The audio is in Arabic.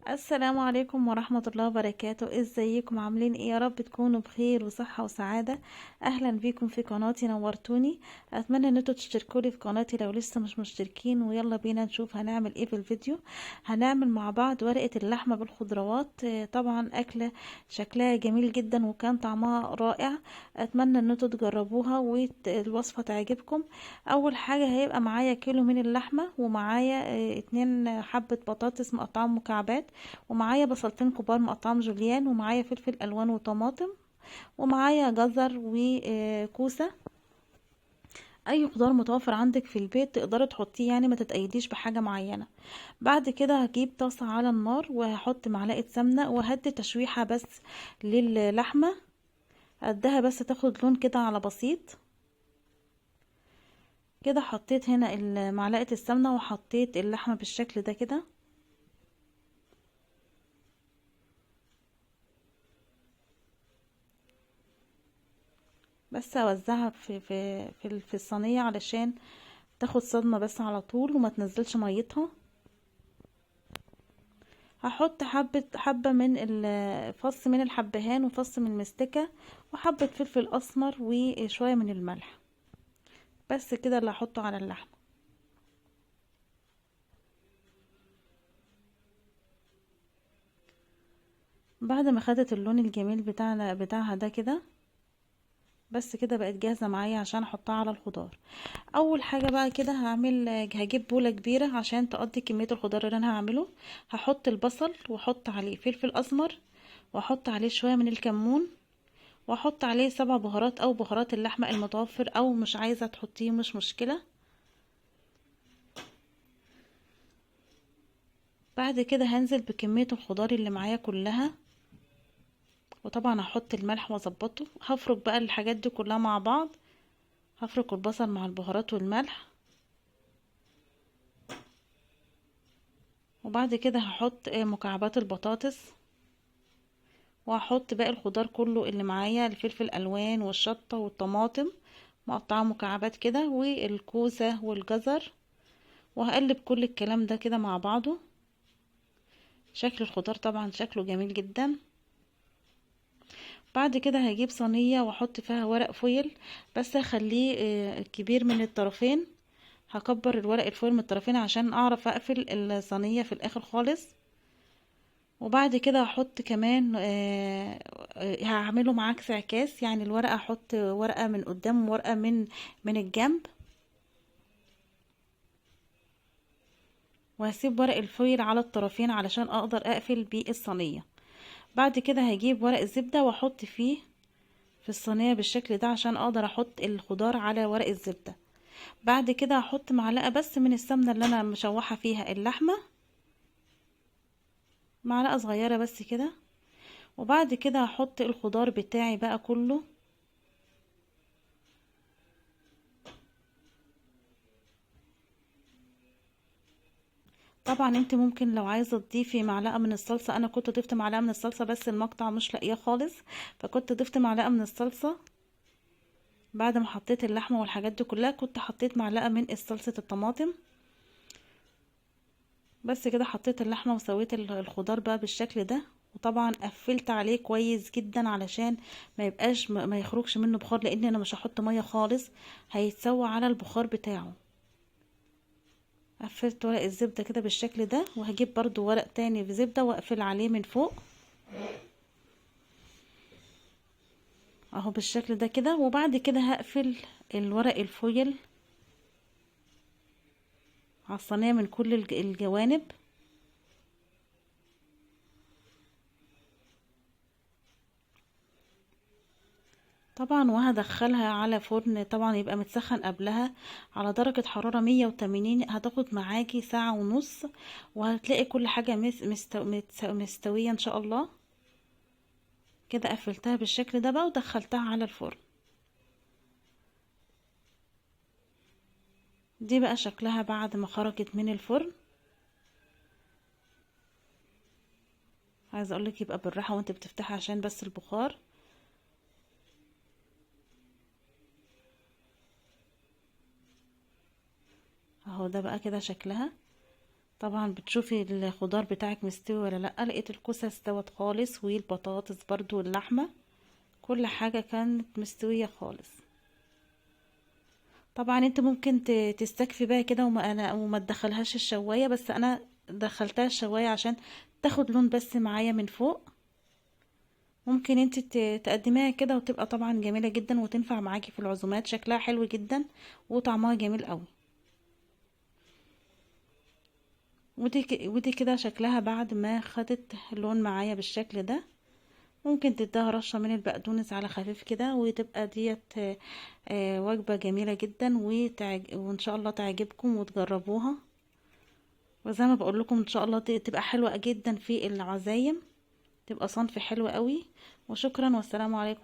السلام عليكم ورحمة الله وبركاته. ازيكم؟ عاملين ايه؟ يا رب تكونوا بخير وصحة وسعادة. اهلا بيكم في قناتي، نورتوني. اتمنى ان انتوا تشتركوا لي في قناتي لو لسه مش مشتركين، ويلا بينا نشوف هنعمل ايه في الفيديو. هنعمل مع بعض ورقة اللحمة بالخضروات. طبعا اكلة شكلها جميل جدا وكان طعمها رائع. اتمنى ان انتوا تجربوها والوصفة تعجبكم. اول حاجة هيبقى معايا كيلو من اللحمة، ومعايا 2 حبة بطاطس مقطعة مكعبات، ومعايا بصلتين كبار مقطعهم جوليان، ومعايا فلفل الوان وطماطم، ومعايا جزر وكوسه. اي خضار متوفر عندك في البيت تقدري تحطيه، يعني ما تتقيديش بحاجه معينه. بعد كده هجيب طاسه على النار وهحط معلقه سمنه وهدي تشويحه بس للحمه، قدها بس تاخد لون كده على بسيط. كده حطيت هنا معلقه السمنه وحطيت اللحمه بالشكل ده كده. بس اوزعها في الصينيه علشان تاخد صدمة بس على طول وما تنزلش ميتها. هحط حبة من فص من الحبهان وفص من المستكة وحبة فلفل اسمر وشوية من الملح. بس كده اللي هحطه على اللحم. بعد ما خدت اللون الجميل بتاعها ده كده، بس كده بقت جاهزة معايا عشان احطها على الخضار. اول حاجة بقى كده هجيب بولة كبيرة عشان تقضي كمية الخضار اللي انا هعمله. هحط البصل واحط عليه فلفل اسمر، واحط عليه شوية من الكمون، واحط عليه 7 بهارات او بهارات اللحمة المتوفر، او مش عايزة تحطيه مش مشكلة. بعد كده هنزل بكمية الخضار اللي معايا كلها، وطبعا هحط الملح واظبطه. هفرك بقى الحاجات دي كلها مع بعض. هفرك البصل مع البهارات والملح، وبعد كده هحط مكعبات البطاطس، وهحط باقي الخضار كله اللي معايا، الفلفل الالوان والشطة والطماطم مقطعة مكعبات كده، والكوسة والجزر. وهقلب كل الكلام ده كده مع بعضه. شكل الخضار طبعا شكله جميل جدا. بعد كده هجيب صينية واحط فيها ورق فويل، بس هخليه كبير من الطرفين. هكبر الورق الفويل من الطرفين عشان اعرف اقفل الصينية في الاخر خالص. وبعد كده هحط كمان هعمله معاكس عكاس، يعني الورقة احط ورقة من قدام وورقة من الجنب، وهسيب ورق الفويل على الطرفين علشان اقدر اقفل بيه الصينية. بعد كده هجيب ورق الزبدة واحط فيه في الصينية بالشكل ده عشان اقدر احط الخضار على ورق الزبدة. بعد كده هحط معلقة بس من السمنة اللي انا مشوحة فيها اللحمة، معلقة صغيرة بس كده. وبعد كده هحط الخضار بتاعي بقى كله. طبعا انت ممكن لو عايزة تضيفي معلقة من الصلصة، انا كنت ضفت معلقة من الصلصة بس المقطع مش لاقيه خالص، فكنت ضفت معلقة من الصلصة. بعد ما حطيت اللحمة والحاجات دي كلها كنت حطيت معلقة من صلصة الطماطم. بس كده حطيت اللحمة وسويت الخضار بقى بالشكل ده. وطبعا قفلت عليه كويس جدا علشان ما يبقاش ما يخرجش منه بخار، لان انا مش هحط مية خالص، هيتسوى على البخار بتاعه. قفلت ورق الزبدة كده بالشكل ده، وهجيب برضو ورق تاني بزبدة واقفل عليه من فوق اهو بالشكل ده كده. وبعد كده هقفل الورق الفويل على الصينية من كل الجوانب. طبعا وهدخلها على فرن، طبعا يبقى متسخن قبلها على درجة حرارة 180. هتاخد معاكي ساعة ونص، وهتلاقي كل حاجة مستوية ان شاء الله. كده قفلتها بالشكل ده بقى ودخلتها على الفرن. دي بقى شكلها بعد ما خرجت من الفرن. عايزه اقولك يبقى بالراحة وانت بتفتحي عشان بس البخار. اهو ده بقى كده شكلها. طبعا بتشوفي الخضار بتاعك مستوي ولا لا. لقيت الكوسه استوت خالص، والبطاطس برضو واللحمه، كل حاجه كانت مستويه خالص. طبعا انت ممكن تستكفي بقى كده وما تدخلهاش الشوايه، بس انا دخلتها الشوايه عشان تاخد لون بس معايا من فوق. ممكن انت تقدميها كده وتبقى طبعا جميله جدا، وتنفع معاكي في العزومات، شكلها حلو جدا وطعمها جميل قوي. ودي كده شكلها بعد ما خدت لون معايا بالشكل ده. ممكن تديها رشة من البقدونس على خفيف كده، وتبقى ديت وجبة جميلة جدا، وان شاء الله تعجبكم وتجربوها. وزي ما بقول لكم ان شاء الله تبقى حلوة جدا في العزايم، تبقى صنف حلو قوي. وشكرا والسلام عليكم.